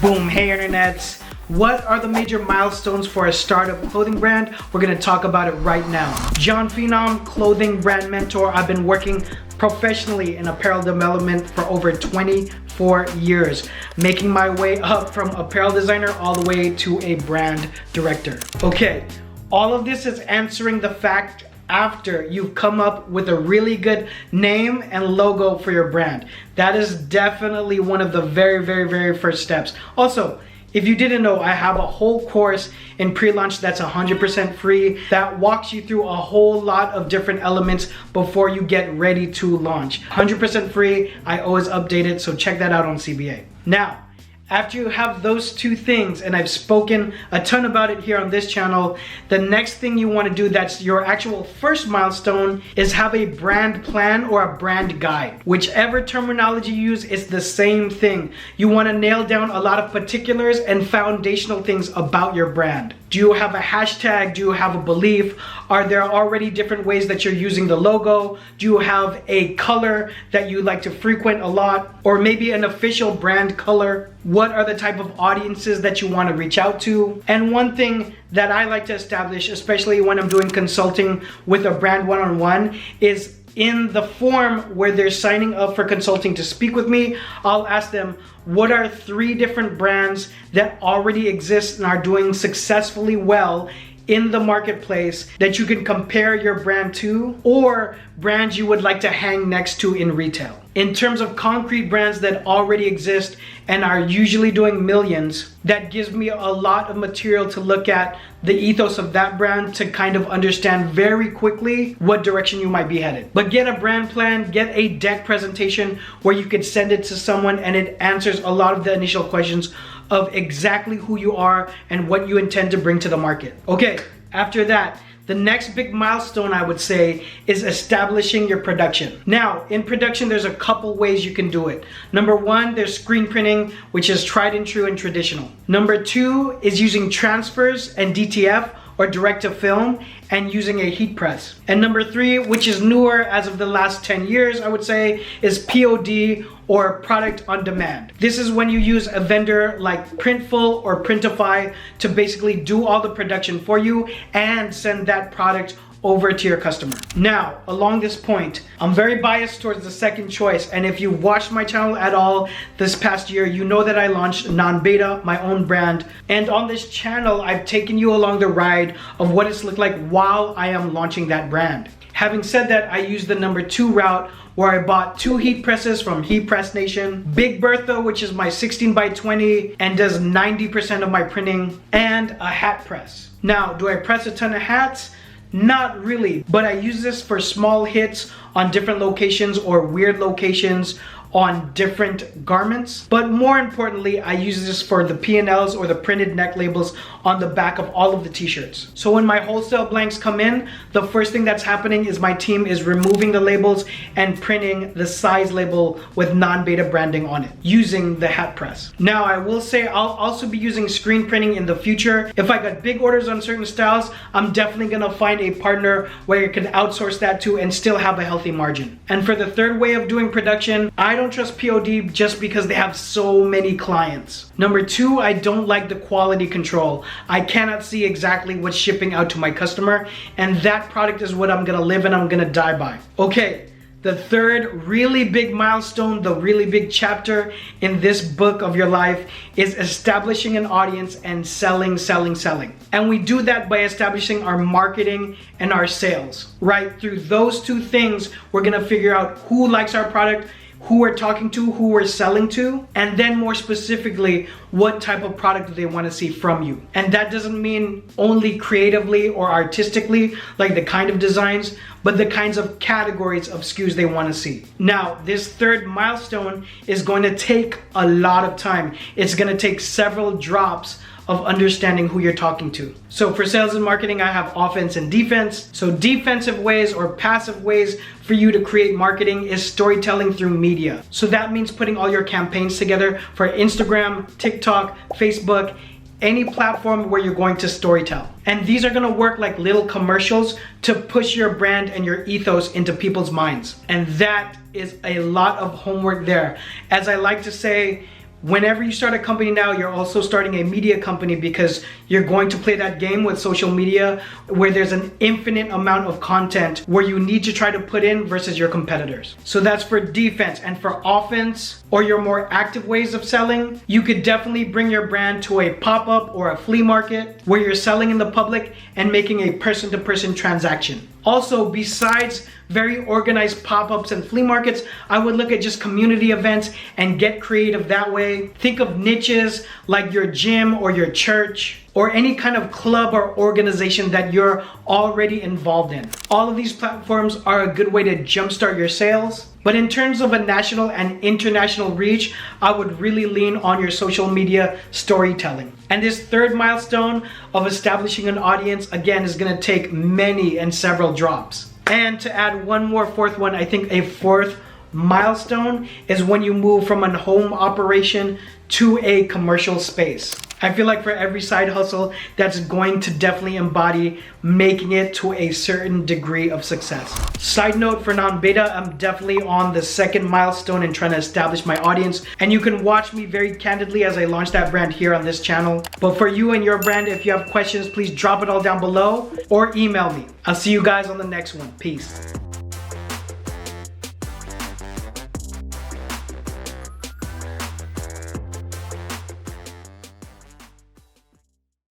Boom, hey internets. What are the major milestones for a startup clothing brand? We're gonna talk about it right now. Jon Phenom, clothing brand mentor. I've been working professionally in apparel development for over 24 years, making my way up from apparel designer all the way to a brand director. Okay, all of this is answering the fact after you've come up with a really good name and logo for your brand. That is definitely one of the very first steps. Also, if you didn't know, I have a whole course in pre-launch that's 100% free that walks you through a whole lot of different elements before you get ready to launch. 100% free, I always update it, so check that out on CBA. Now, after you have those two things, and I've spoken a ton about it here on this channel, the next thing you want to do that's your actual first milestone is have a brand plan or a brand guide. Whichever terminology you use, it's the same thing. You want to nail down a lot of particulars and foundational things about your brand. Do you have a hashtag? Do you have a belief? Are there already different ways that you're using the logo? Do you have a color that you like to frequent a lot? Or maybe an official brand color? What are the type of audiences that you want to reach out to? And one thing that I like to establish, especially when I'm doing consulting with a brand one-on-one, is in the form where they're signing up for consulting to speak with me, I'll ask them, what are 3 different brands that already exist and are doing successfully well in the marketplace that you can compare your brand to, or brands you would like to hang next to in retail? In terms of concrete brands that already exist and are usually doing millions, that gives me a lot of material to look at the ethos of that brand to kind of understand very quickly what direction you might be headed. But get a brand plan, get a deck presentation where you could send it to someone and it answers a lot of the initial questions of exactly who you are and what you intend to bring to the market. Okay, after that, the next big milestone I would say is establishing your production. Now, in production, there's a couple ways you can do it. Number 1, there's screen printing, which is tried and true and traditional. Number 2 is using transfers and DTF, or direct to film, and using a heat press. And number 3, which is newer as of the last 10 years, I would say, is POD, or product on demand. This is when you use a vendor like Printful or Printify to basically do all the production for you and send that product over to your customer. Now, along this point, I'm very biased towards the second choice, and if you watched my channel at all this past year, you know that I launched NONBETA, my own brand, and on this channel, I've taken you along the ride of what it's looked like while I am launching that brand. Having said that, I used the number 2 route where I bought 2 heat presses from Heat Press Nation, Big Bertha, which is my 16 by 20 and does 90% of my printing, and a hat press. Now, do I press a ton of hats? Not really, but I use this for small hits on different locations or weird locations on different garments. But more importantly, I use this for the P&Ls or the printed neck labels on the back of all of the t-shirts. So when my wholesale blanks come in, the first thing that's happening is my team is removing the labels and printing the size label with NONBETA branding on it using the hat press. Now, I will say I'll also be using screen printing in the future. If I got big orders on certain styles, I'm definitely gonna find a partner where you can outsource that to and still have a healthy margin. And for the third way of doing production, I don't trust POD just because they have so many clients. Number 2, I don't like the quality control. I cannot see exactly what's shipping out to my customer, and that product is what I'm gonna live and I'm gonna die by. Okay, the third really big milestone, the really big chapter in this book of your life is establishing an audience and selling. And we do that by establishing our marketing and our sales. Right through those 2 things, we're gonna figure out who likes our product, who we're talking to, who we're selling to, and then more specifically, what type of product do they want to see from you. And that doesn't mean only creatively or artistically, like the kind of designs, but the kinds of categories of SKUs they want to see. Now, this third milestone is going to take a lot of time. It's going to take several drops of understanding who you're talking to. So for sales and marketing, I have offense and defense. So defensive ways or passive ways for you to create marketing is storytelling through media. So that means putting all your campaigns together for Instagram, TikTok, Facebook, any platform where you're going to storytell. And these are gonna work like little commercials to push your brand and your ethos into people's minds. And that is a lot of homework there. As I like to say, Whenever you start a company now, you're also starting a media company because you're going to play that game with social media where there's an infinite amount of content where you need to try to put in versus your competitors. So that's for defense. And for offense, or your more active ways of selling, you could definitely bring your brand to a pop-up or a flea market where you're selling in the public and making a person-to-person transaction. Also, besides very organized pop-ups and flea markets, I would look at just community events and get creative that way. Think of niches like your gym or your church or any kind of club or organization that you're already involved in. All of these platforms are a good way to jumpstart your sales. But in terms of a national and international reach, I would really lean on your social media storytelling. And this third milestone of establishing an audience, again, is gonna take many and several drops. And to add one more fourth one, I think a fourth milestone is when you move from a home operation to a commercial space. I feel like for every side hustle, that's going to definitely embody making it to a certain degree of success. Side note for NONBETA, I'm definitely on the second milestone in trying to establish my audience, and you can watch me very candidly as I launch that brand here on this channel. But for you and your brand, if you have questions, please drop it all down below or email me. I'll see you guys on the next one. Peace.